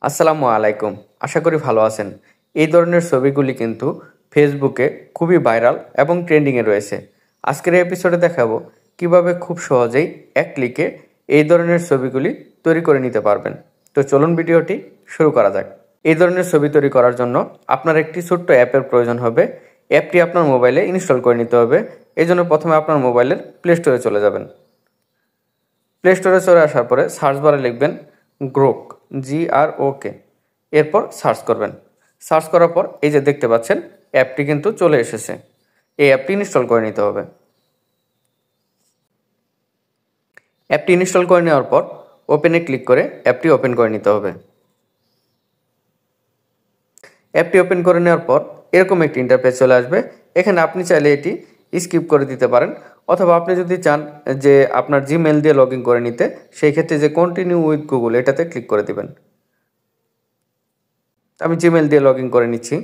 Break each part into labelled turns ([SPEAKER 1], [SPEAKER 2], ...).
[SPEAKER 1] আসসালামু আলাইকুম। আশা করি ভালো আছেন। এই ধরনের ছবিগুলি কিন্তু ফেসবুকে খুবই ভাইরাল এবং ট্রেন্ডিংয়ে রয়েছে। আজকের এই এপিসোডে দেখাবো কিভাবে খুব সহজেই এক ক্লিকে এই ধরনের ছবিগুলি তৈরি করে নিতে পারবেন। তো চলুন ভিডিওটি শুরু করা যাক। এই ধরনের ছবি তৈরি করার জন্য আপনার একটি ছোট্ট অ্যাপের প্রয়োজন হবে। অ্যাপটি আপনার মোবাইলে ইনস্টল করে নিতে হবে। এই জন্য প্রথমে আপনার মোবাইলের প্লে স্টোরে চলে যাবেন। প্লে স্টোরে চলে আসার পরে সার্চ বারে লিখবেন গ্রোক, GROK, এরপর সার্চ করবেন। সার্চ করার পর এই যে দেখতে পাচ্ছেন অ্যাপটি কিন্তু চলে এসেছে। এই অ্যাপটি ইনস্টল করে নিতে হবে। অ্যাপটি ইনস্টল করে নেওয়ার পর ওপেনে ক্লিক করে অ্যাপটি ওপেন করে নিতে হবে। অ্যাপটি ওপেন করে নেওয়ার পর এরকম একটি ইন্টারফেস চলে আসবে। এখানে আপনি চাইলে এটি স্কিপ করে দিতে পারেন, অথবা আপনি যদি চান যে আপনার জিমেল দিয়ে লগ ইন করে নিতে, সেই ক্ষেত্রে যে কন্টিনিউ উইথ গুগল এটাতে ক্লিক করে দিবেন। আমি জিমেল দিয়ে লগ ইন করে নিচ্ছি।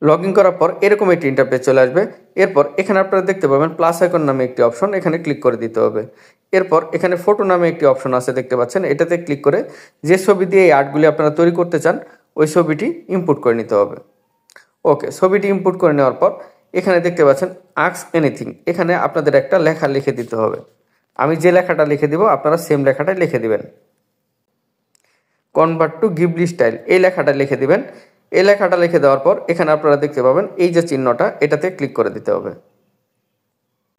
[SPEAKER 1] লগ ইন করার পর এরকম একটি ইন্টারফেস চলে আসবে। এরপর এখানে আপনারা দেখতে পাবেন প্লাস আইকন নামে একটি অপশন, এখানে ক্লিক করে দিতে হবে। এরপর এখানে ফটো নামে একটি অপশন আছে দেখতে পাচ্ছেন, এটাতে ক্লিক করে যে ছবি দিয়ে এই আর্টগুলি আপনারা তৈরি করতে চান ওই ছবিটি ইনপুট করে নিতে হবে। ওকে, ছবিটি ইনপুট করে নেওয়ার পর এখানে দেখতে পাচ্ছেন আস্ক এনিথিং, এখানে আপনাদের একটা লেখা লিখে দিতে হবে। আমি যে লেখাটা লিখে দিব আপনারা সেম লেখাটাই লিখে দিবেন। কনভার্ট টু গিবলি স্টাইল এই লেখাটা লিখে দিবেন। এই লেখাটা লিখে দেওয়ার পর এখানে আপনারা দেখতে পাবেন এই যে চিহ্নটা, এটাতে ক্লিক করে দিতে হবে।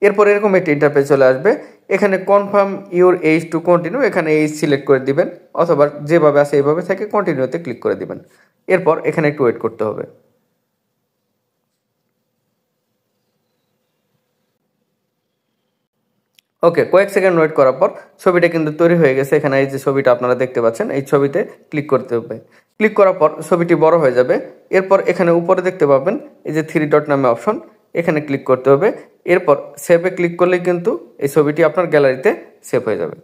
[SPEAKER 1] এরপর এরকম একটি ইন্টারফেস চলে আসবে। এখানে confirm your age to continue, এখানে এইজ সিলেক্ট করে দিবেন, অথবা যেভাবে আছে এইভাবে থেকে কন্টিনিউতে ক্লিক করে দিবেন। এরপর এখানে একটু ওয়েট করতে হবে। ওকে, কয়েক সেকেন্ড ওয়েট করার পর ছবিটা কিন্তু তৈরি হয়ে গেছে। এখানে এই যে ছবিটা আপনারা দেখতে পাচ্ছেন, এই ছবিতে ক্লিক করতে হবে। ক্লিক করার পর ছবিটি বড় হয়ে যাবে। এরপর এখানে উপরে দেখতে পাবেন এই যে 3 ডট নামে অপশন, এখানে ক্লিক করতে হবে। এরপর সেভে ক্লিক করলেই কিন্তু এই ছবিটি আপনার গ্যালারিতে সেভ হয়ে যাবে।